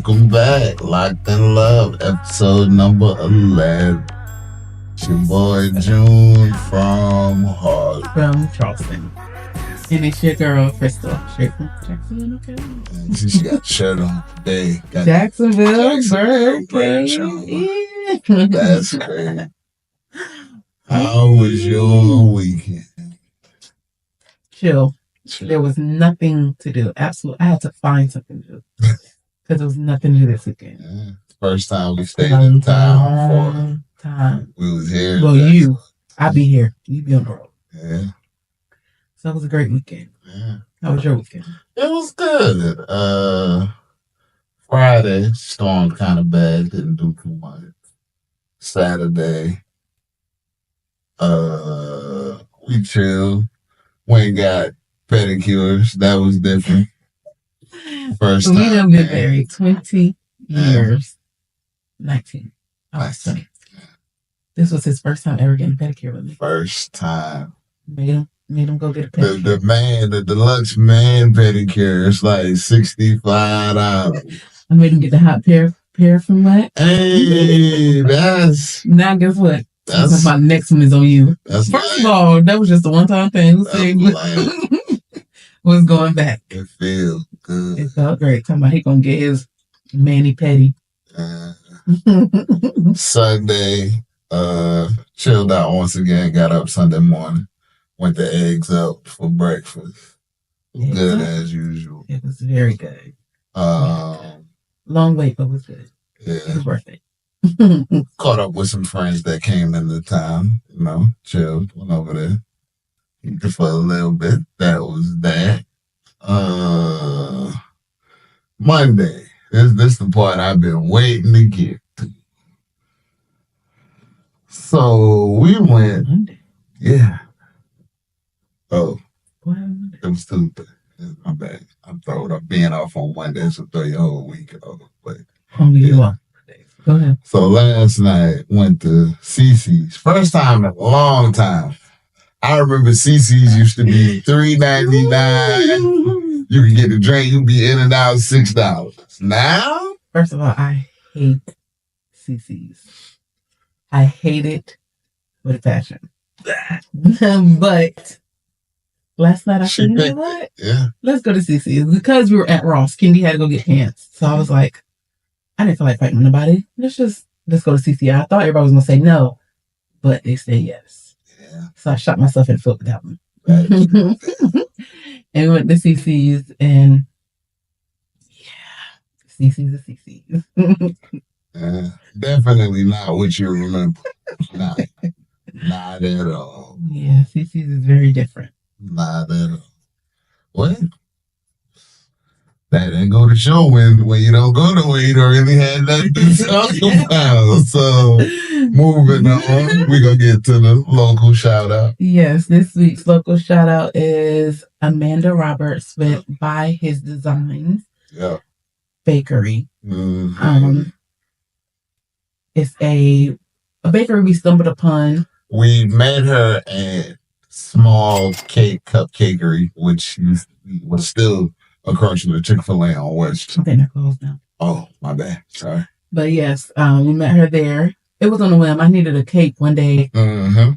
Welcome back. Loc'd N Love, episode number 11. It's your boy June from Harlem. From Charleston. And it's your girl, Krystal. Straight from Jacksonville, okay? And she got a shirt on today. Got Jacksonville merch on. birthday. That's crazy. How was your weekend? Chill. There was nothing to do. Absolutely. I had to find something to do. Because there was nothing to do this weekend. Yeah. First time we stayed in town before we was here. Well, I'll be here. You be on the road. Yeah. So it was a great weekend. Yeah. How was your weekend? It was good. Friday, stormed kind of bad, didn't do too much. Saturday, we chilled. Went and got pedicures. That was different. First time. We done been married 20 years. 19. I was 20. This was his first time ever getting a pedicure with me. First time. Made him go get a pedicure. The deluxe man pedicure is like $65. I made him get the hot pear from what? Hey, that's... Now guess what? That's my next one is on you. First of all, that was just a one-time thing. Was going back. It feels good. It felt great. Talking about he gonna get his mani pedi. Sunday, chilled out once again. Got up Sunday morning. Went the eggs up for breakfast. Good as usual. It was very good. Long wait, but it was good. Yeah. It was worth it. Caught up with some friends that came into town. Chilled. Went over there. For a little bit. That was that. Monday. This the part I've been waiting to get to. So we went. Monday. Yeah. Oh. What? It was Tuesday. My bad. I'm throwing up being off on Monday, so throw your whole week off. But only you are. Go ahead. So last night went to CC's. First time in a long time. I remember CC's used to be $3.99. You could get a drink, you'd be in and out $6. Now? First of all, I hate CC's. I hate it with a passion. But last night I said, you know what? Yeah. Let's go to CC's. Because we were at Ross, Kendi had to go get pants. So I was like, I didn't feel like fighting with nobody. Let's go to CC's. I thought everybody was going to say no, but they said yes. Yeah. So I shot myself in the foot with that one. And we went to CC's and CC's is CC's. Definitely not what you remember. Not at all. Yeah, CC's is very different. Not at all. What? That didn't go to show when you don't go to where you don't really have nothing to talk about. So moving on, we're going to get to the local shout out. Yes, this week's local shout out is Amanda Roberts with By His Designs. Yeah. Bakery. Mm-hmm. It's a bakery we stumbled upon. We met her at Small Cake Cupcakery, which was still across from the Chick-fil-A on West. I think they're closed now. Oh, my bad. Sorry. But yes, we met her there. It was on a whim. I needed a cake one day. Mm-hmm.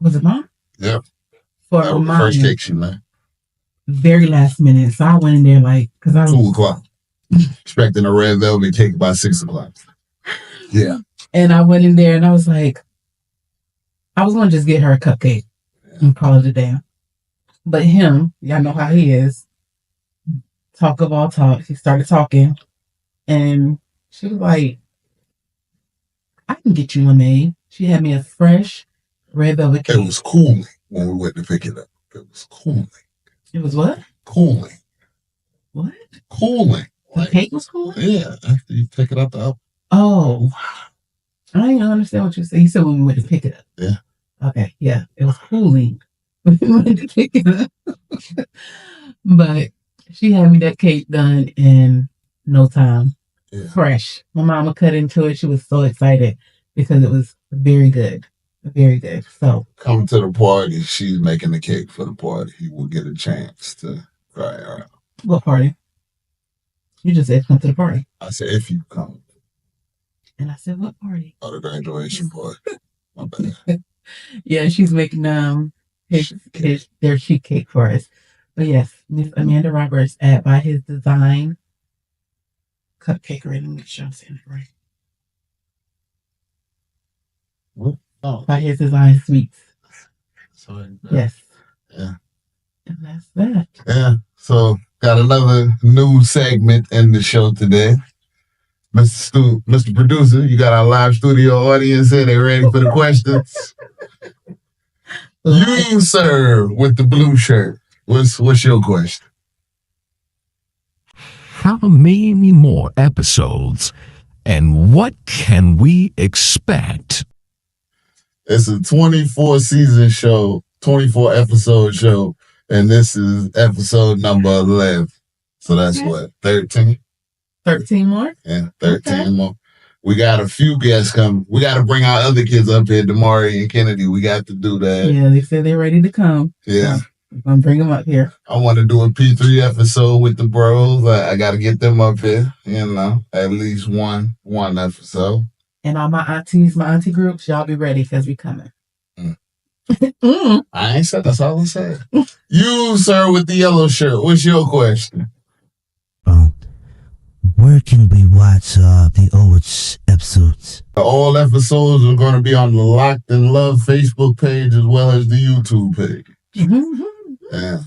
Was it Mom? Yep. For that was the first cake she made. Very last minute. So I went in there because I was 2 o'clock. Expecting a red velvet cake by 6 o'clock. Yeah. And I went in there and I was like, I was going to just get her a cupcake and call it a day. But him, y'all know how he is. Talk of all talk. He started talking and she was like, I can get you one made. She had me a fresh red velvet cake. It was cooling when we went to pick it up. It was cooling. It was what? Cooling. What? Cooling. The cake was cooling? Yeah, after you pick it up the oven. Oh. I didn't even understand what you said. You said when we went to pick it up. Yeah. Okay, yeah. It was cooling when we went to pick it up. But she had me that cake done in no time. Yeah. Fresh. My mama cut into it. She was so excited because it was very good. Very good. So come to the party. She's making the cake for the party. He will get a chance to try her out. What party? You just said come to the party. I said, if you come. And I said, what party? Oh, the graduation party. My bad. Yeah, she's making their sheet cake for us. But yes, Miss Amanda Roberts at By His Design Cupcake. Right, let me make sure I'm saying it right. Oh. By His Design Sweets. So, yes. Yeah. And that's that. Yeah. So got another new segment in the show today. Mr. Producer, you got our live studio audience here. They ready for the questions? You, sir, with the blue shirt. What's your question? How many more episodes and what can we expect? It's a 24 season show, 24 episode show, and this is episode number 11. So that's what, 13? 13 more? Yeah, 13 more. We got a few guests coming. We got to bring our other kids up here, Damari and Kennedy. We got to do that. Yeah, they said they're ready to come. Yeah. I'm going to bring them up here. I want to do a P3 episode with the bros. I got to get them up here, at least one episode. And all my auntie groups, y'all be ready because we coming. I ain't said that's all I said. You, sir, with the yellow shirt, what's your question? Where can we watch the old episodes? All episodes are going to be on the Loc'd N Love Facebook page as well as the YouTube page. Yeah.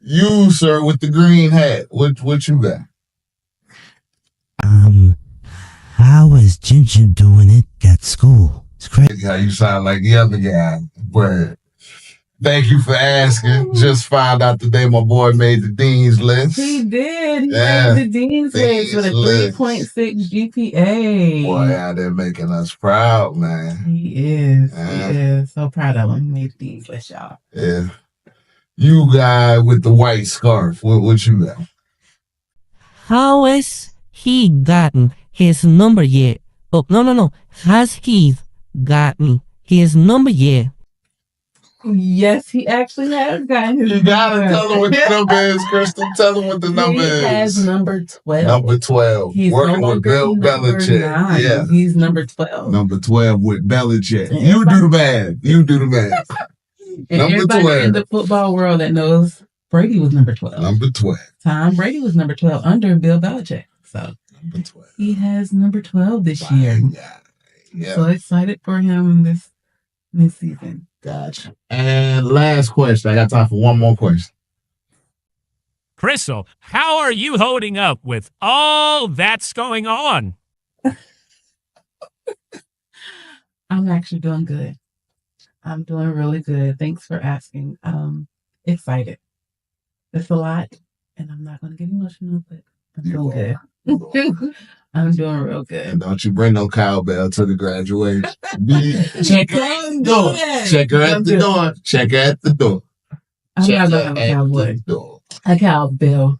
You, sir, with the green hat, what you got? How is Ginger doing it at school? It's crazy. How you sound like the other guy, but thank you for asking. Just found out today my boy made the dean's list. He did. He made the dean's list with a 3.6 GPA. Boy, out there making us proud, man. He is. He is. So proud of him. He made the dean's list, y'all. Yeah. You guy with the white scarf, what you got? How has he gotten his number yet? Oh, no. Has he gotten his number yet? Yes, he actually has gotten his number. You gotta tell him what the number is, Crystal. Tell him what the number is. He has number 12. Number 12. He's working with Bill Belichick. 9. Yeah. He's number 12. Number 12 with Belichick. You do the math. And number everybody 12. in the football world that knows Brady was number 12. Number 12. Tom Brady was number 12 under Bill Belichick. So number 12. He has number 12 this year. Yeah. So excited for him this season. Gotcha. And last question. I got time for one more question. Krystal, how are you holding up with all that's going on? I'm actually doing good. I'm doing really good. Thanks for asking. Excited. It's a lot, and I'm not going to get emotional, but I'm doing good. I'm doing real good. And don't you bring no cowbell to the graduation. Check her at the door. Check her at the door. Check her at the door. I'm not going to have a cowboy. A cowbell.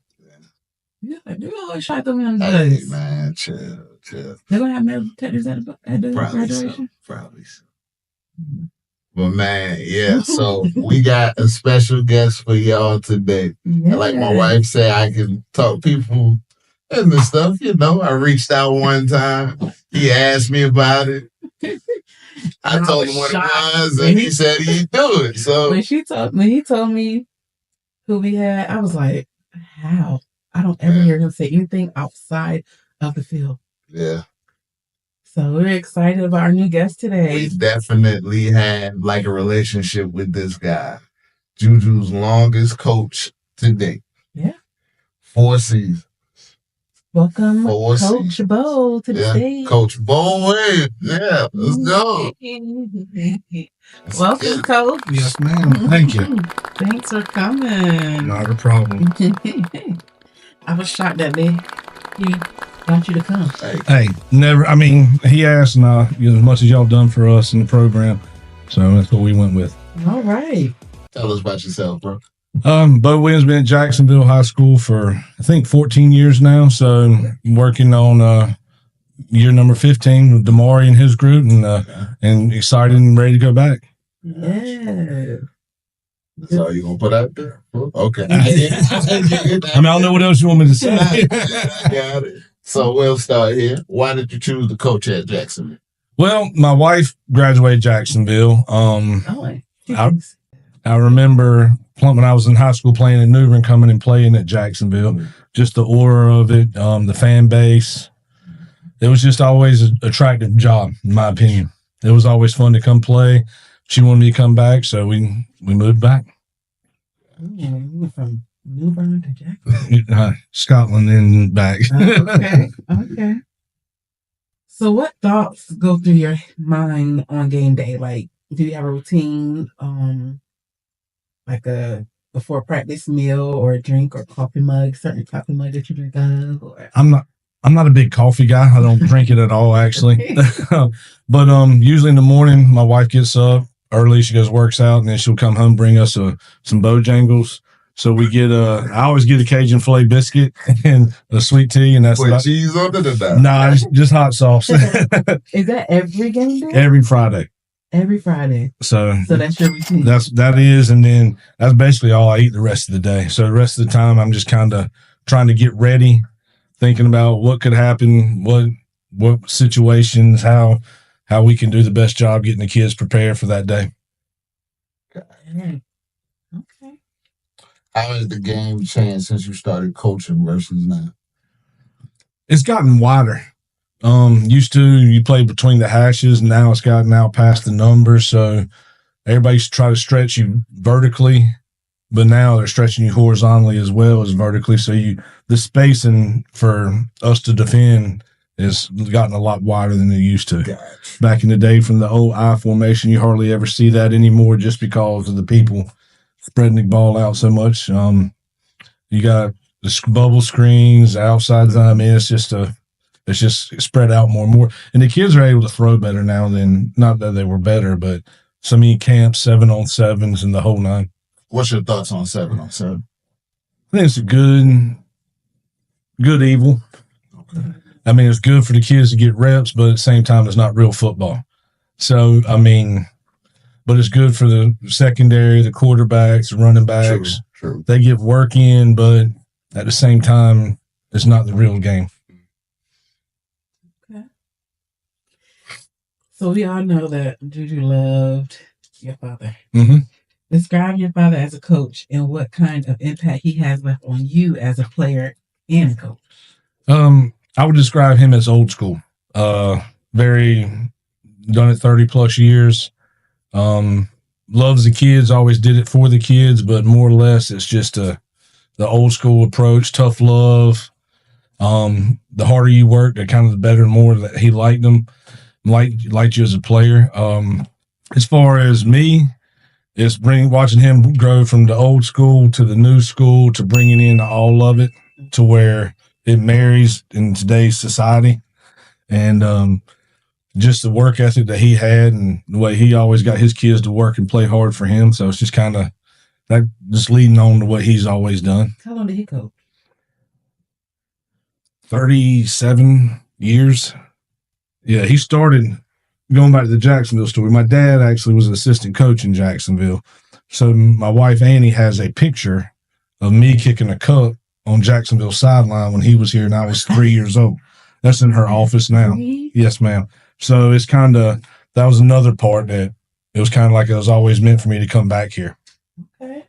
Yeah, they're going to try them in the Hey, man, chill. They're going to have metal detectors at the graduation? Probably so. But man, yeah, so we got a special guest for y'all today. Yeah. Like my wife said, I can talk people and the stuff, I reached out one time. He asked me about it. I told him what it was, and he said he'd do it. So when he told me who we had, I was like, how? I don't ever hear him say anything outside of the field. Yeah. So we're excited about our new guest today. We definitely had like a relationship with this guy. Juju's longest coach to date. Yeah. 4 seasons. Welcome, Coach Beau, to the stage. Coach Beau, yeah, let's go. Welcome, Coach. Yes, ma'am. Thank you. Thanks for coming. Not a problem. I was shocked that he got you to come. Hey, never. I mean, he asked, and as much as y'all done for us in the program, so that's what we went with. All right. Tell us about yourself, bro. Beau Williams been at Jacksonville High School for I think 14 years now. So working on year number 15 with Damari and his group, and excited and ready to go back. Yeah. So you gonna put out there? Okay. I mean, I don't know what else you want me to say. Got it. So we'll start here. Why did you choose to coach at Jacksonville? Well, my wife graduated Jacksonville. I remember when I was in high school playing in New Bern, coming and playing at Jacksonville. Just the aura of it, the fan base. It was just always an attractive job, in my opinion. It was always fun to come play. She wanted me to come back, so we moved back. Yeah, you went from New Bern to Jacksonville. Scotland and back. Okay. So what thoughts go through your mind on game day? Like, do you have a routine, like a before practice meal or a drink or coffee mug, certain coffee mug that you drink out of? Or? I'm not a big coffee guy. I don't drink it at all, actually. But usually in the morning, my wife gets up early. She goes works out, and then she'll come home, bring us some Bojangles. So we get I always get a Cajun filet biscuit and a sweet tea, and that's Put cheese on it or not? Nah, just hot sauce. Is that every game day? Every Friday. Every Friday. So that's your routine. That is, and then that's basically all I eat the rest of the day. So the rest of the time, I'm just kind of trying to get ready, thinking about what could happen, what situations, how we can do the best job getting the kids prepared for that day. Okay. How has the game changed since you started coaching versus now? It's gotten wider. Used to you play between the hashes, and now it's gotten out past the numbers. So everybody used to try to stretch you vertically, but now they're stretching you horizontally as well as vertically. So the spacing for us to defend has gotten a lot wider than it used to. Gotcha. Back in the day, from the old I formation, you hardly ever see that anymore, just because of the people spreading the ball out so much. You got the bubble screens, outside zone. I mean, it's just spread out more and more. And the kids are able to throw better now than, not that they were better, but so many camps, 7-on-7s, and the whole nine. What's your thoughts on 7-on-7? I think it's a good evil. Okay. I mean, it's good for the kids to get reps, but at the same time, it's not real football. So, I mean, but it's good for the secondary, the quarterbacks, the running backs. True. They get work in, but at the same time, it's not the real game. Okay. So we all know that Juju loved your father. Mm-hmm. Describe your father as a coach and what kind of impact he has left on you as a player and a coach. I would describe him as old school. Very done it 30 plus years. Loves the kids, always did it for the kids, but more or less it's just the old school approach, tough love. The harder you work, the kind of the better and more that he liked them, liked you as a player. As far as me, it's watching him grow from the old school to the new school to bringing in all of it to where it marries in today's society. And just the work ethic that he had and the way he always got his kids to work and play hard for him. So it's just kind of that, just leading on to what he's always done. How long did he coach? 37 years. Yeah, he started, going back to the Jacksonville story, my dad actually was an assistant coach in Jacksonville. So my wife, Annie, has a picture of me kicking a cup on Jacksonville sideline when he was here and I was 3 years old. That's in her office now. Yes, ma'am. So it's kind of, that was another part that it was kind of like it was always meant for me to come back here. Okay.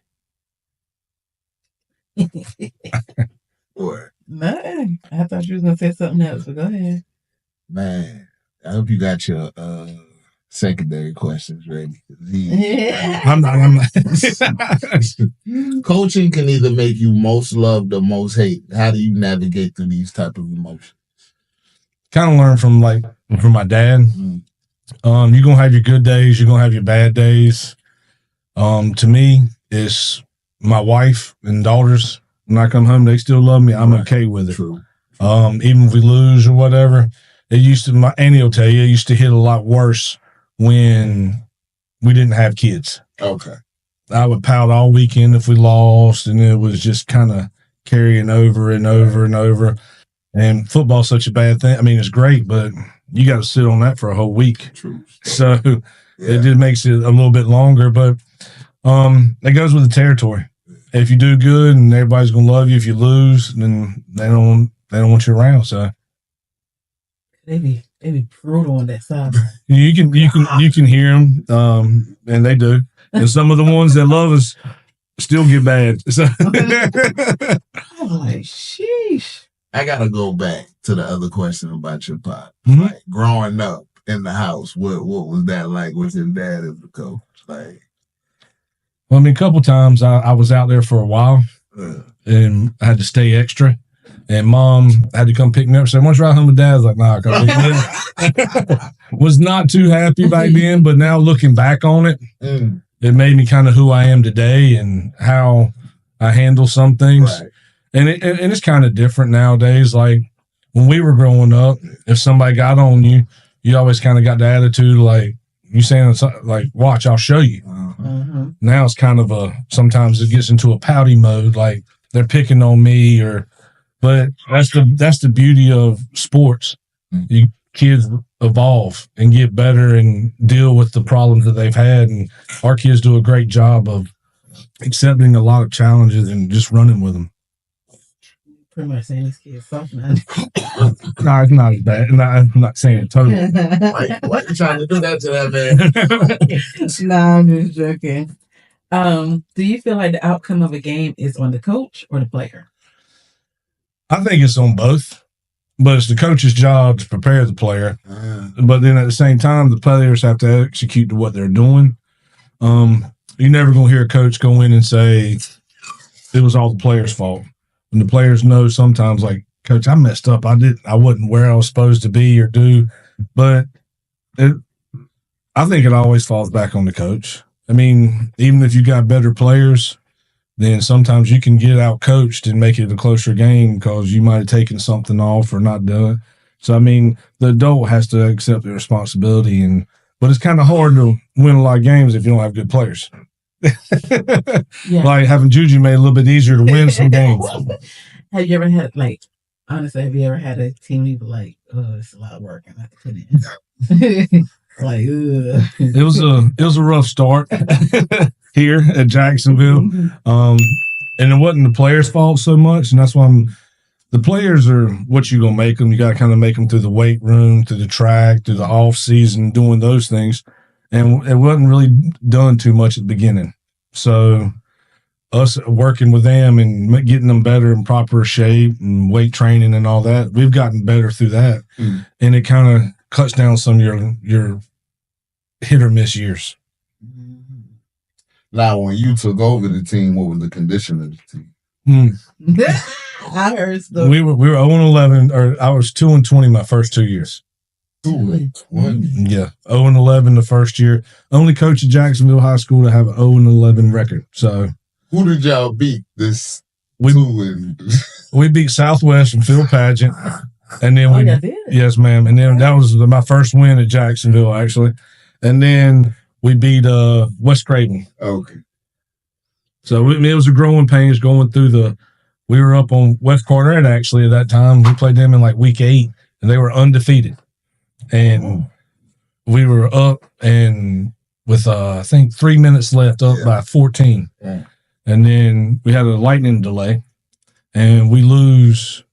What? Nothing. I thought you was going to say something else, but go ahead. Man, I hope you got your secondary questions ready. I'm not. Coaching can either make you most loved or most hate. How do you navigate through these type of emotions? Kind of learn from my dad. Mm. You're gonna have your good days, you're gonna have your bad days. To me, it's my wife and daughters. When I come home, they still love me. I'm okay with it. True. Even if we lose or whatever, it used to. My Annie will tell you, it used to hit a lot worse when we didn't have kids. Okay. I would pout all weekend if we lost, and it was just kind of carrying over and over and over. And football's such a bad thing. I mean, it's great, but you got to sit on that for a whole week. True. So it just makes it a little bit longer. But That goes with the territory. If you do good and everybody's gonna love you, if you lose, then they don't want you around. So They be brutal on that side. you can hear them, and they do. And some of the ones that love us still get bad. So I'm like, sheesh. I gotta go back to the other question about your pop. Mhm. Like growing up in the house, what was that like with your dad as a coach? Like, well, I mean, a couple times I was out there for a while, and I had to stay extra. And Mom had to come pick me up. Said, "Once you ride home with Dad," I was like, "Nah, I can't." Was not too happy back then, but now looking back on it, it made me kind of who I am today and how I handle some things. Right. And it's kind of different nowadays. Like when we were growing up, if somebody got on you, you always kind of got the attitude like you saying like, "Watch, I'll show you." Mm-hmm. Now it's kind of sometimes it gets into a pouty mode, like they're picking on me but that's the beauty of sports. You kids evolve and get better and deal with the problems that they've had, and our kids do a great job of accepting a lot of challenges and just running with them. Pretty much saying this kid's soft now. No, it's not as bad. No, I'm not saying it totally. Why you trying to do that to that man? Nah, I'm just joking. Do you feel like the outcome of a game is on the coach or the player? I think it's on both, but it's the coach's job to prepare the player. But then at the same time, the players have to execute to what they're doing. You're never going to hear a coach go in and say it was all the players' fault. And the players know sometimes, like, "Coach, I messed up. I wasn't where I was supposed to be or do." But I think it always falls back on the coach. I mean, even if you got better players, then sometimes you can get out coached and make it a closer game because you might have taken something off or not done it. So, I mean, the adult has to accept the responsibility, but it's kind of hard to win a lot of games if you don't have good players. Yeah. Like having Juju made it a little bit easier to win some games. Have you ever had, like, honestly, have you ever had a team you were like, "Oh, it's a lot of work I have to put in"? Like, ugh. It was a rough start here at Jacksonville. And it wasn't the players' fault so much. And that's why the players are what you're going to make them. You got to kind of make them through the weight room, through the track, through the off season, doing those things. And it wasn't really done too much at the beginning. So us working with them and getting them better in proper shape and weight training and all that, we've gotten better through that. And it kind of cuts down some of your hit or miss years. Now, when you took over the team, what was the condition of the team? I heard stuff. We were 0-11, or I was 2-20 my first 2 years. 2-20. Yeah, 0-11 the first year. Only coach at Jacksonville High School to have an 0-11 record. So who did y'all beat this? We beat Southwest and Phil Pageant, and then yes, ma'am. And then that was my first win at Jacksonville, actually. And then we beat West Craven. Okay. So it was a growing pains going through we were up on West Carteret actually at that time. We played them in like week 8, and they were undefeated. And we were up and with I think 3 minutes left, up by 14. Yeah. And then we had a lightning delay, and we lose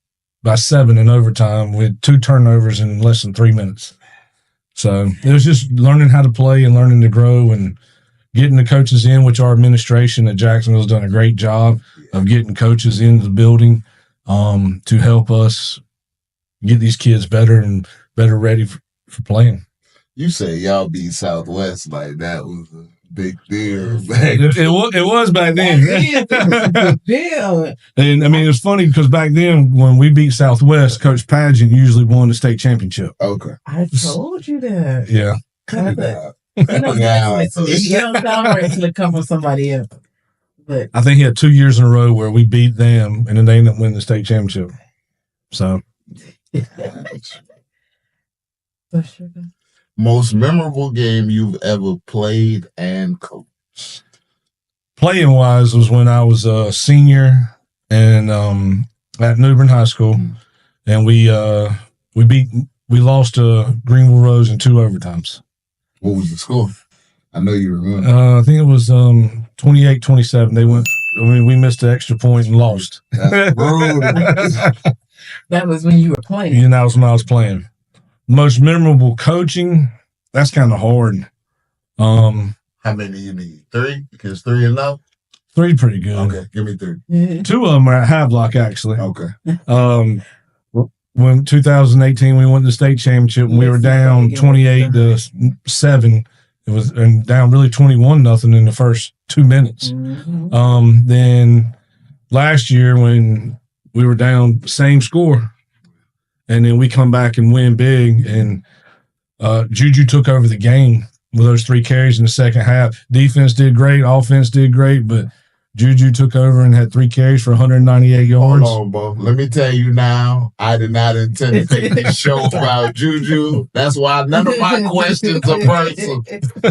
by 7 in overtime with 2 turnovers in less than 3 minutes. So it was just learning how to play and learning to grow and getting the coaches in, which our administration at Jacksonville has done a great job of getting coaches into the building to help us get these kids better and better ready for playing. You say y'all beat Southwest, like that was a big deal. It was back then. Deal. And I mean, it's funny because back then when we beat Southwest, Coach Pageant usually won the state championship. Okay. I told you that. Yeah. You don't sound right until it comes from somebody else. But I think he had 2 years in a row where we beat them, and then they ended up winning the state championship. So. Most memorable game you've ever played and coached? Playing wise was when I was a senior and at New Bern High School, and we lost to Greenville Rose in 2 overtimes. What was the score? I know you remember. I think it was 28-27. They went. I mean, we missed the extra point and lost. That's brutal. That was when you were playing. And that was when I was playing. Most memorable coaching. That's kind of hard. How many you need? 3? Because 3 enough? 3 pretty good. Okay, give me 3. 2 of them are at Havelock, actually. Okay. When 2018 we went to the state championship and we were down 28-7. It was and down really 21-0 in the first 2 minutes. Then last year when we were down same score, and then we come back and win big, and Juju took over the game with those 3 carries in the second half. Defense did great, offense did great, but Juju took over and had 3 carries for 198 yards. Hold on, Beau. Let me tell you now, I did not intend to take this show about Juju. That's why none of my questions are personal.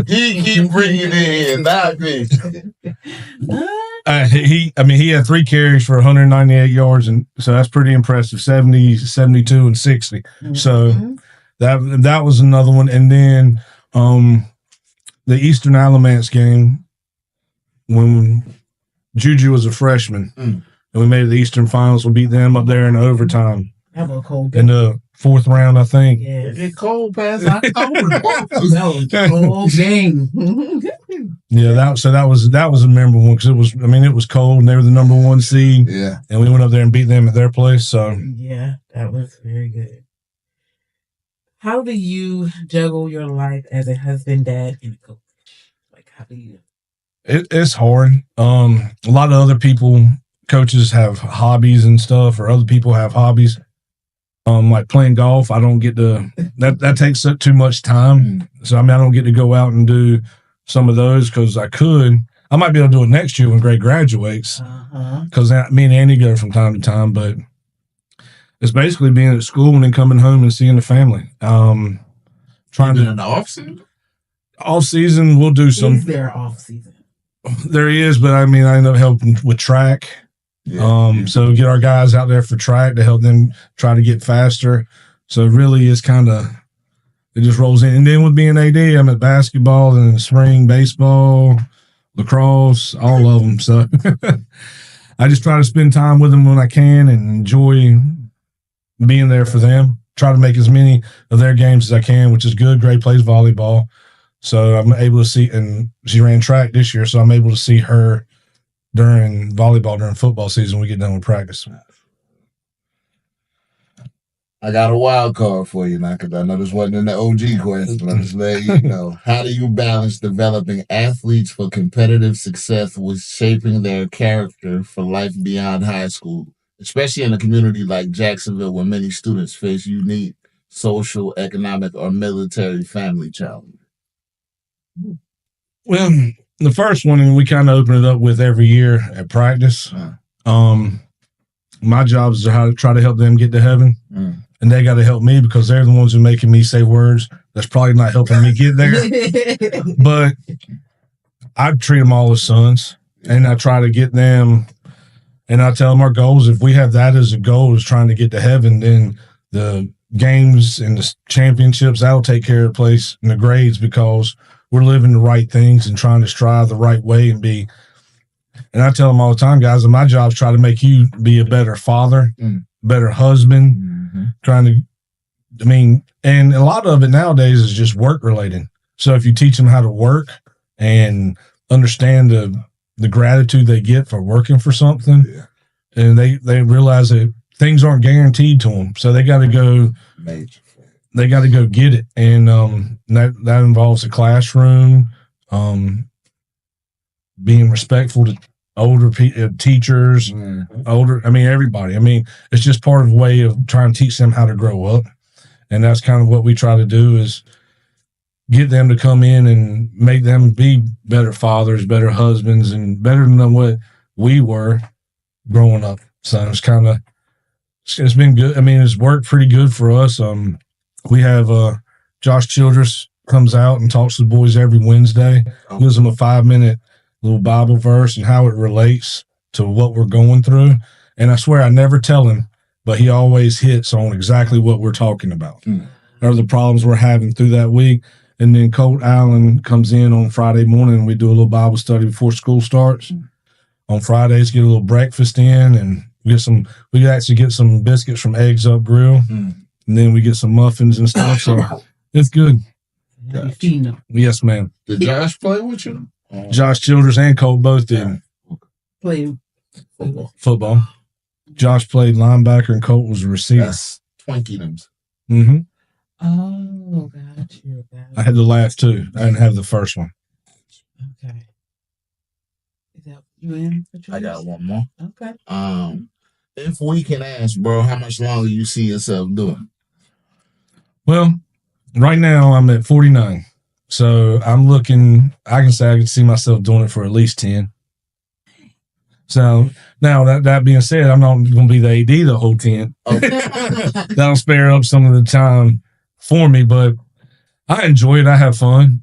He keep bringing it in, not me. He had 3 carries for 198 yards, and so that's pretty impressive. 70, 72, and 60. So that was another one. And then the Eastern Alamance game when Juju was a freshman, and we made the Eastern Finals. We beat them up there in overtime. That was a cold game. In the 4th round, I think. Yeah. It get cold past October. That was a cold game. Yeah, that was a memorable one because it was cold and they were the number 1 seed. Yeah. And we went up there and beat them at their place. So yeah, that was very good. How do you juggle your life as a husband, dad, and coach? Like, how do you? It's hard. A lot of other coaches have hobbies and stuff, or other people have hobbies. Like playing golf, I don't get to. That takes up too much time. So I don't get to go out and do some of those because I could. I might be able to do it next year when Gray graduates, because me and Andy go from time to time. But it's basically being at school and then coming home and seeing the family. Trying to in the off season. Off season, we'll do some. Is there off season? There is, but I end up helping with track. So get our guys out there for track to help them try to get faster. So it really is it just rolls in. And then with being AD, I'm at basketball and spring baseball, lacrosse, all of them. So I just try to spend time with them when I can and enjoy being there for them. Try to make as many of their games as I can, which is good. Gray plays volleyball. So I'm able to see, and she ran track this year, so I'm able to see her during football season. We get done with practice. I got a wild card for you now, because I know this wasn't in the OG question. I'm just letting you know. How do you balance developing athletes for competitive success with shaping their character for life beyond high school, especially in a community like Jacksonville where many students face unique social, economic, or military family challenges? Well, the first one, we kind of open it up with every year at practice. My job is to try to help them get to heaven, and they got to help me because they're the ones who are making me say words that's probably not helping me get there. But I treat them all as sons, and I try to get them, and I tell them our goals. If we have that as a goal, is trying to get to heaven, then the games and the championships, that'll take care of the place in the grades because we're living the right things and trying to strive the right way and be. And I tell them all the time, guys, and my job is try to make you be a better father, better husband, trying to, and a lot of it nowadays is just work related. So if you teach them how to work and understand the gratitude they get for working for something, and they realize that things aren't guaranteed to them. So they got to go. They got to go get it, and that involves the classroom, being respectful to older teachers, everybody. It's just part of a way of trying to teach them how to grow up, and that's kind of what we try to do is get them to come in and make them be better fathers, better husbands, and better than what we were growing up. So it's been good. It's worked pretty good for us. We have Josh Childress comes out and talks to the boys every Wednesday, gives them a 5-minute little Bible verse and how it relates to what we're going through. And I swear I never tell him, but he always hits on exactly what we're talking about or the problems we're having through that week. And then Colt Allen comes in on Friday morning, and we do a little Bible study before school starts. On Fridays, get a little breakfast in, and we actually get some biscuits from Eggs Up Grill, and then we get some muffins and stuff. So it's good. You feeding them. Yes, ma'am. Did Josh play with you? Josh Childers and Colt both did Play football. Josh played linebacker, and Colt was a receiver. That's Twinkie thems. Mm-hmm. Oh, got you. I had the last two. I didn't have the first one. Okay. Is that you in? I got one more. Okay. If we can ask, bro, how much longer you see yourself doing? Well, right now I'm at 49. So I'm looking, I can see myself doing it for at least 10. So now that being said, I'm not going to be the AD the whole 10. Okay. That'll spare up some of the time for me, but I enjoy it. I have fun.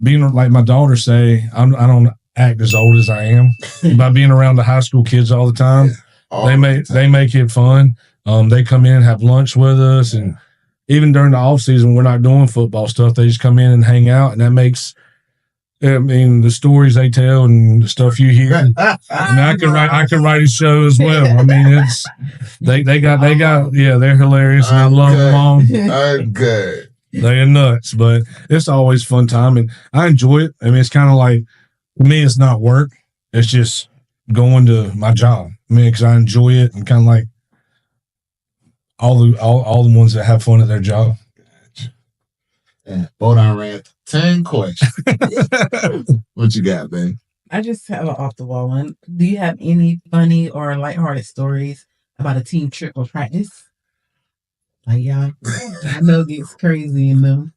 Being like my daughter say, I don't act as old as I am by being around the high school kids all the time. They make it fun. They come in and have lunch with us, and even during the off season, we're not doing football stuff. They just come in and hang out, and that makes, I mean, the stories they tell and the stuff you hear. I could write a show as well. I mean, it's they got they're hilarious, and I love them all. Okay. They're nuts, but it's always fun time, and I enjoy it. I mean, it's kind of like, for me, it's not work. It's just going to my job. I mean, because I enjoy it, and kind of like all the ones that have fun at their job. Yeah, Beau done ran 10 questions. What you got, babe? I just have an off the wall one. Do you have any funny or lighthearted stories about a team trip or practice? Like, y'all, I know it gets crazy in them.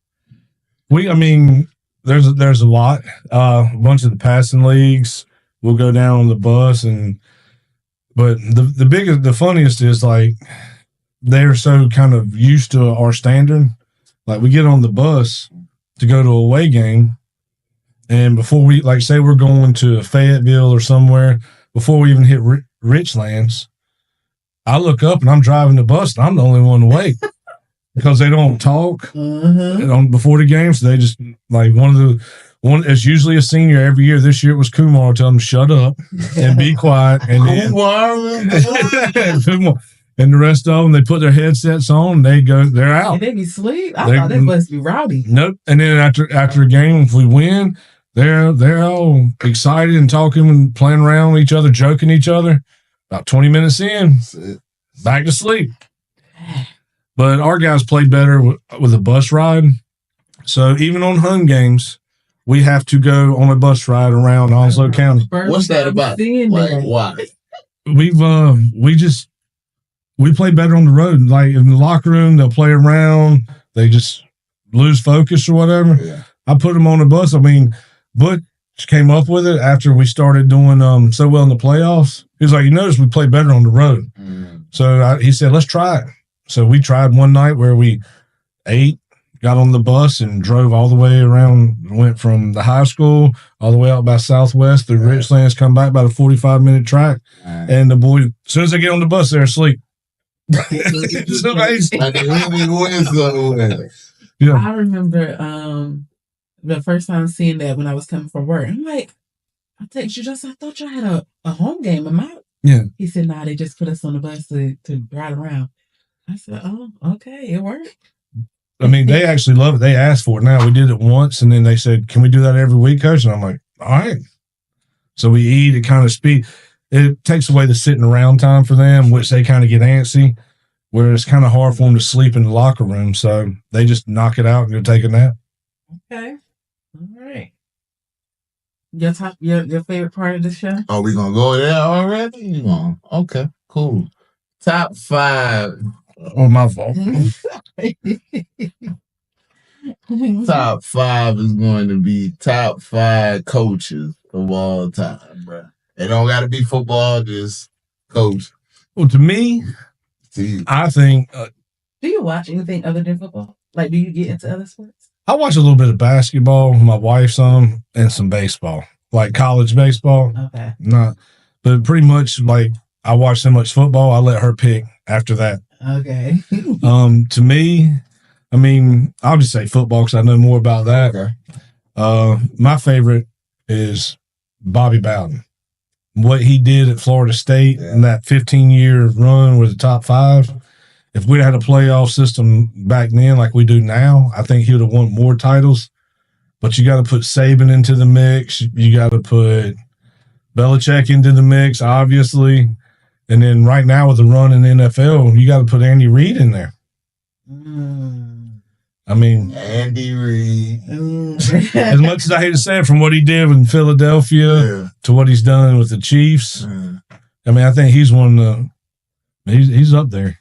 There's a lot. A bunch of the passing leagues, we'll go down on the bus, but the funniest is like, they're so kind of used to our standard. Like, we get on the bus to go to a away game, and before we, like, say we're going to Fayetteville or somewhere, before we even hit Richlands, I look up and I'm driving the bus, and I'm the only one awake because they don't talk before the game. So they just, like, it's usually a senior every year. This year it was Kumar. Tell them shut up and be quiet. And then Kumar. And the rest of them, they put their headsets on, and they're out. And they be asleep? I thought they must be rowdy. Nope. And then after a game, if we win, they're all excited and talking and playing around with each other, joking each other. About 20 minutes in, back to sleep. But our guys played better with a bus ride. So even on home games, we have to go on a bus ride around Onslow County. What's that about? Like, why? We play better on the road. Like, in the locker room, they'll play around. They just lose focus or whatever. Yeah. I put them on the bus. I mean, Butch came up with it after we started doing so well in the playoffs. He was like, you notice we play better on the road. So he said, let's try it. So we tried one night where we ate, got on the bus, and drove all the way around, went from the high school all the way out by Southwest through Richlands, come back about a 45-minute track. And the boys, as soon as they get on the bus, they're asleep. It's amazing. Yeah. I remember the first time seeing that when I was coming from work. I'm like, I text you I thought y'all had a home game. Am I? Yeah. He said, nah, they just put us on the bus to ride around. I said, oh, okay, it worked. I mean, they actually love it. They asked for it. Now, we did it once, and then they said, can we do that every week, Coach? And I'm like, all right. So we eat, it kind of it takes away the sitting around time for them, which they kind of get antsy, where it's kind of hard for them to sleep in the locker room. So they just knock it out and go take a nap. Okay. All right. Your favorite part of the show? Oh, we gonna go there already? Okay, cool. Top 5. Oh, my fault. Top 5 is going to be top 5 coaches of all time, bro. It don't got to be football, just coach. Well, to me, I think. Do you watch anything other than football? Like, do you get into other sports? I watch a little bit of basketball, my wife some, and some baseball, like college baseball. Okay. But pretty much, like, I watch so much football, I let her pick after that. Okay. To me, I mean, I'll just say football because I know more about that. Okay. My favorite is Bobby Bowden. What he did at Florida State in that 15-year run with the top 5. If we'd had a playoff system back then like we do now, I think he would have won more titles. But you got to put Saban into the mix. You got to put Belichick into the mix, obviously. And then right now with the run in the NFL, you got to put Andy Reid in there. I mean, Andy Reid. as much as I hate to say it, from what he did in Philadelphia to what he's done with the Chiefs, I mean, I think he's one of the he's up there.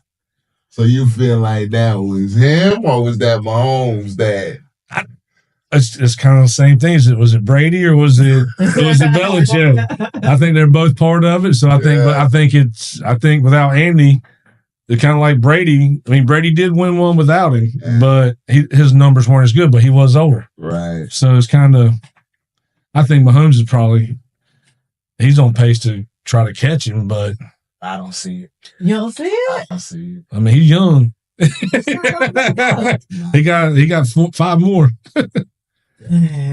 So you feel like that was him, or was that Mahomes' dad? It's kind of the same thing. Was it Brady or was it Belichick? I think they're both part of it. So I think without Andy, they're kind of like Brady. I mean, Brady did win one without him, but his numbers weren't as good. But he was older, right? So it's kind of. I think Mahomes is he's on pace to try to catch him, but I don't see it. You don't see it? I don't see it. I mean, he's young. he got 5 more.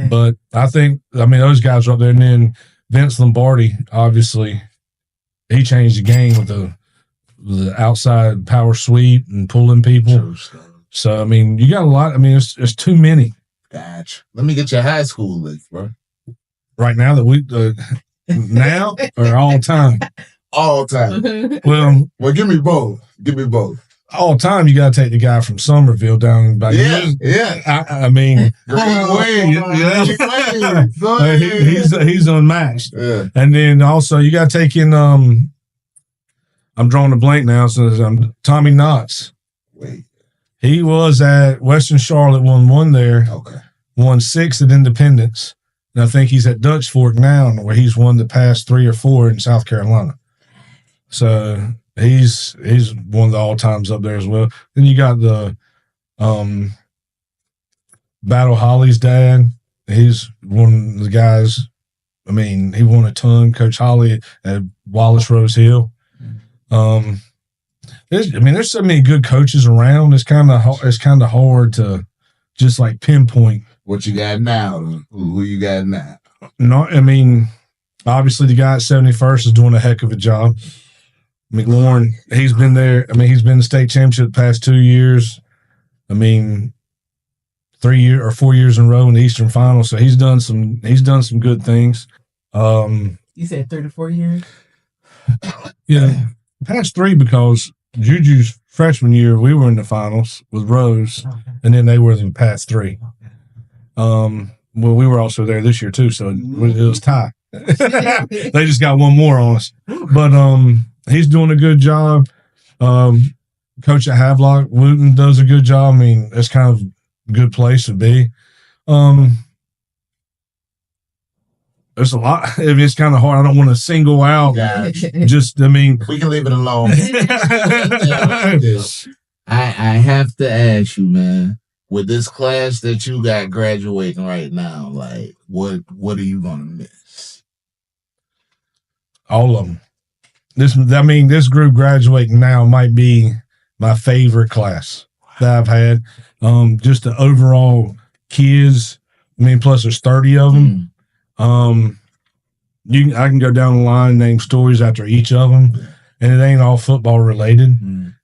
But I mean, those guys are up there. And then Vince Lombardi, obviously, he changed the game with the outside power sweep and pulling people. So, I mean, you got a lot. I mean, it's too many. Gotcha. Let me get your high school list, bro. Right now that we, now or all time? All time. Well, give me both. Give me both. All time, you got to take the guy from Somerville down by Yeah. I mean, he's unmatched. Yeah. And then also you got to take in. I'm drawing a blank now. So Tommy Knotts. Wait. He was at Western Charlotte, won 1 there. Okay. Won 6 at Independence, and I think he's at Dutch Fork now, where he's won the past 3 or 4 in South Carolina. So. He's one of the all times up there as well. Then you got the Battle Holly's dad. He's one of the guys. I mean, he won a ton. Coach Holly at Wallace Rose Hill. There's so many good coaches around. It's kind of hard to just like pinpoint what you got now. Who you got now? No, I mean, obviously the guy at 71st is doing a heck of a job. McLaurin, he's been there. I mean, he's been in the state championship the past 2 years. I mean, 4 years in a row in the Eastern Final. So he's done some good things. You said 34 years? Yeah. Past 3 because Juju's freshman year, we were in the finals with Rose, and then they were in the past 3. Well, we were also there this year too, so it was tie. They just got 1 more on us. But he's doing a good job. Coach at Havelock, Wooten, does a good job. I mean, it's kind of a good place to be. There's a lot. I mean, it's kind of hard. I don't want to single out. Just, I mean, we can leave it alone. I have to ask you, man. With this class that you got graduating right now, like, what are you gonna miss? All of them. This group graduating now might be my favorite class that I've had. Just the overall kids. I mean, plus there's 30 of them. I can go down the line and name stories after each of them, and it ain't all football related.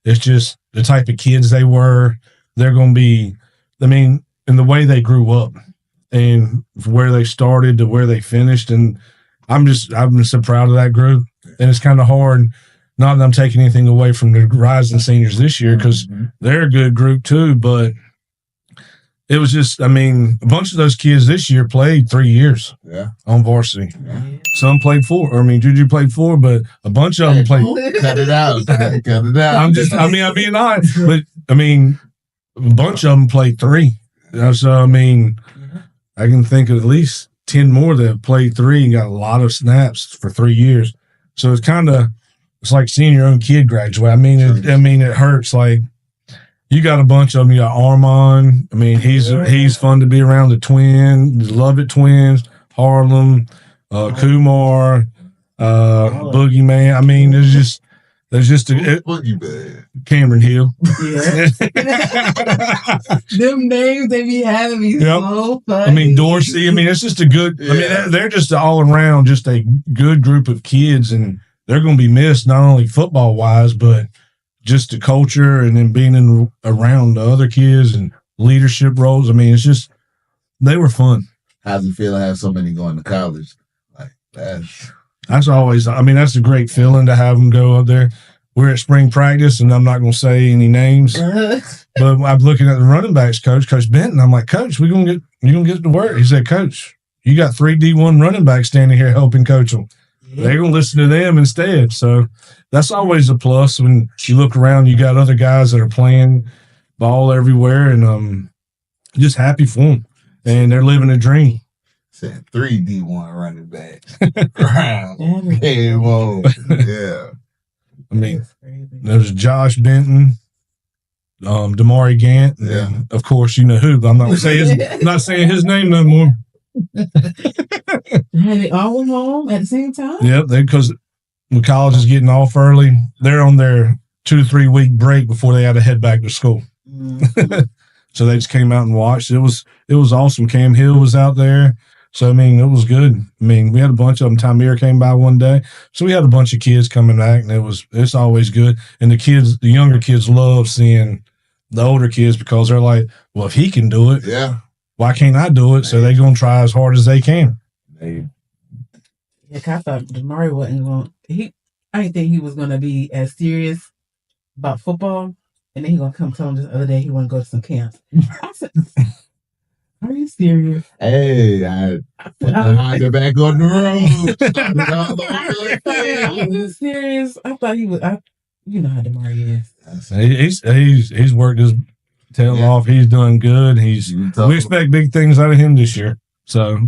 It's just the type of kids they were. They're going to be, I mean, in the way they grew up and where they started to where they finished. And I've been so proud of that group. And it's kind of hard, not that I'm taking anything away from the rising seniors this year, because they're a good group too. But it was just, I mean, a bunch of those kids this year played 3 years on varsity. Some played 4. I mean, Juju played 4, but a bunch of them played. Cut it out. Cut it out. I'm being honest. But, I mean, a bunch of them played 3. So, I mean, I can think of at least 10 more that have played 3 and got a lot of snaps for 3 years. So it's like seeing your own kid graduate. I mean, it hurts. Like, you got a bunch of them. You got Armand. I mean, he's fun to be around. The Lovett twins, Harlem, Kumar, Boogeyman. I mean, there's just a Boogeyman. Cameron Hill. Yeah. Them names they be having me so funny. I mean, Dorsey. I mean, it's just a good. I mean, they're just all around, just a good group of kids, and they're going to be missed not only football wise, but just the culture and then being around the other kids and leadership roles. I mean, it's just they were fun. How's it feel to have so many going to college? Like that's always. I mean, that's a great feeling to have them go up there. We're at spring practice, and I'm not going to say any names, but I'm looking at the running backs coach, Coach Benton. I'm like, Coach, you gonna get to work? He said, Coach, you got 3 D1 running backs standing here helping coach them. They're going to listen to them instead. So that's always a plus when you look around. You got other guys that are playing ball everywhere, and just happy for them. And they're living a dream. Said 3 D1 running backs. Game on. Yeah. I mean, there's Josh Benton, Damari Gant, and then, of course, you know who, but I'm not saying his name no more. Had it all home at the same time? Yep, because when college is getting off early, they're on their 2 to 3 week break before they had to head back to school. Mm-hmm. So they just came out and watched. It was awesome. Cam Hill was out there. So, I mean, it was good. I mean, we had a bunch of them. Tamir came by one day. So we had a bunch of kids coming back, and it's always good. And the younger kids love seeing the older kids because they're like, well, if he can do it, why can't I do it? So they're going to try as hard as they can. Yeah, I thought Damari wasn't going to – I didn't think he was going to be as serious about football. And then he going to come tell him the other day he want to go to some camps. I said – are you serious? Hey, I the back on the road. Are you serious? I thought he was. You know how Damari is. He's worked his tail off. He's doing good. We expect big things out of him this year. So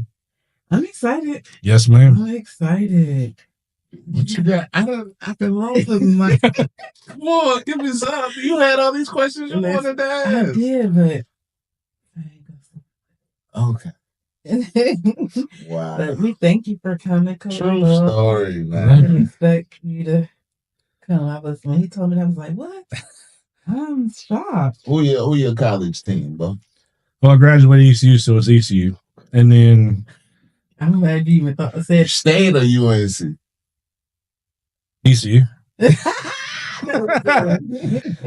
I'm excited. Yes, ma'am. I'm excited. What you got? I've been rolling like, come on, give me some. You had all these questions you wanted to ask. I did, but. Okay. Wow. But we thank you for coming, Coach. True story, man. I didn't expect you to come. When he told me that, I was like, what? I'm shocked. Who your college team, bro? Well, I graduated ECU, so it's ECU. And then I'm glad you even said State or UNC? ECU.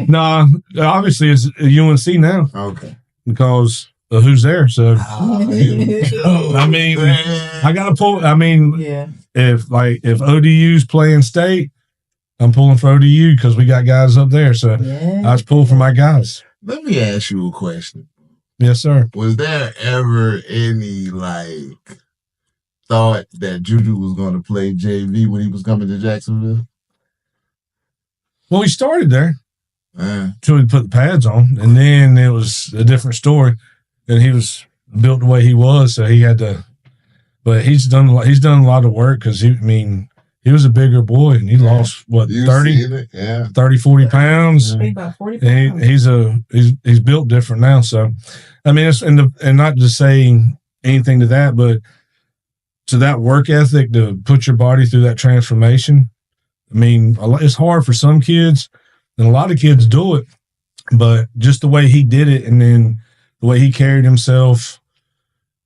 Nah, obviously it's UNC now. Okay. Because who's there? So I mean, I gotta pull. I mean, if ODU's playing State, I'm pulling for ODU because we got guys up there. So I just pull for my guys. Let me ask you a question. Yes, sir. Was there ever any thought that Juju was going to play JV when he was coming to Jacksonville? Well, he started there until he put the pads on, and then it was a different story. And he was built the way he was, so he had to. But he's done a lot of work because he was a bigger boy and he lost 30, 40 pounds. About 40 pounds. He's built different now. So, I mean, and not just saying anything to that, but to that work ethic to put your body through that transformation. I mean, it's hard for some kids, and a lot of kids do it, but just the way he did it, and then the way he carried himself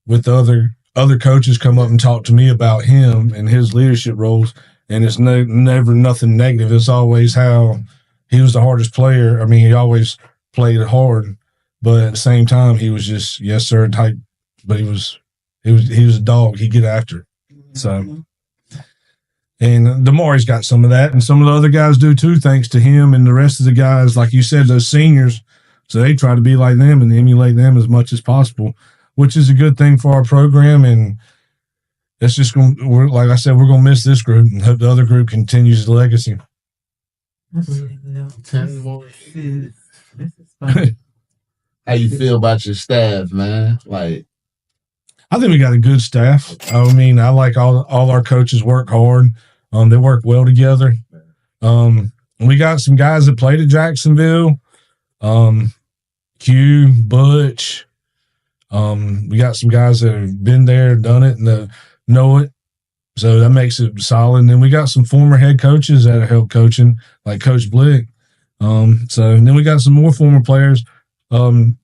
with the other coaches come up and talk to me about him and his leadership roles. And it's never nothing negative. It's always how he was the hardest player. I mean, he always played hard, but at the same time, he was just, yes, sir, type, but he was a dog. He'd get after it. So, and Damari's got some of that, and some of the other guys do too, thanks to him and the rest of the guys, like you said, those seniors. So they try to be like them and emulate them as much as possible, which is a good thing for our program. And it's just like I said, we're going to miss this group and hope the other group continues the legacy. 10 more. This is fun. How you feel about your staff, man? I think we got a good staff. I mean, I like all our coaches work hard. They work well together. We got some guys that played at Jacksonville. Q, Butch. We got some guys that have been there, done it, and know it. So that makes it solid. And then we got some former head coaches that are help coaching, like Coach Blick. So and then we got some more former players. Trent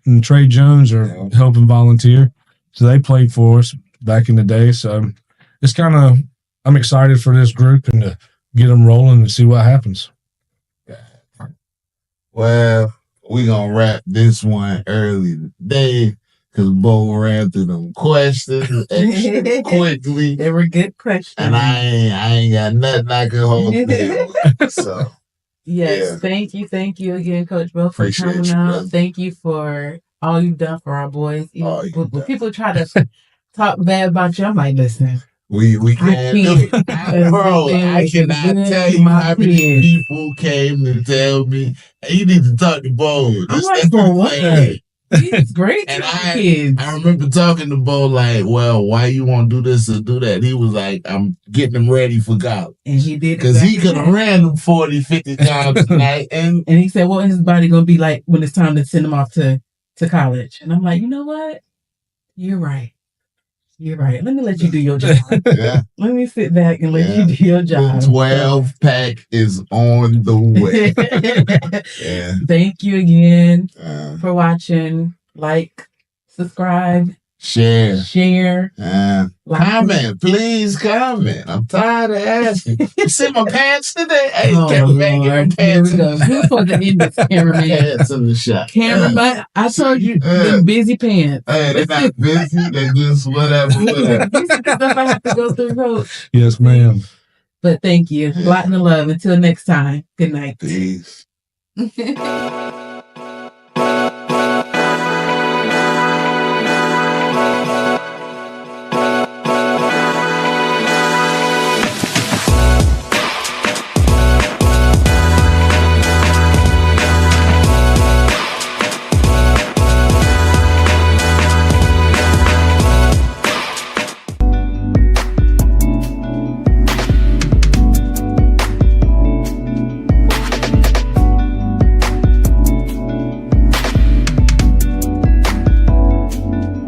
and Trey Jones are helping volunteer. So they played for us back in the day. So it's I'm excited for this group and to get them rolling and see what happens. Well, we're going to wrap this one early today because Beau ran through them questions extra quickly. They were good questions. And I ain't got nothing I can hold to. So, yes, thank you again, Coach Beau, for coming out. Brother. Thank you for all you've done for our boys. When people try to talk bad about you, I'm like, listen. We can't. Bro, I cannot tell you how many people came to tell me, hey, you need to talk to Beau. I'm like, for what? He's great. And I remember talking to Beau like, well, why you want to do this or do that? He was like, I'm getting them ready for college. And he did. Because he could have ran them 40, 50 times tonight. And he said, what is his body going to be like when it's time to send him off to college? And I'm like, you know what? You're right. You're right. Let me let you do your job. Let me sit back and let you do your job. The 12-pack is on the way. Thank you again for watching. Like, subscribe, share. Comment. Please comment. I'm tired of asking. You see my pants today? Hey, cameraman, get my pants. Here we go. Who's supposed to end this, cameraman? Pants in the shot. Cameraman, I told you, them busy pants. Hey, they're not busy. They're just whatever. These are the stuff I have to go through, Coach. Yes, ma'am. But thank you. Loc'd N Love. Until next time. Good night. Peace.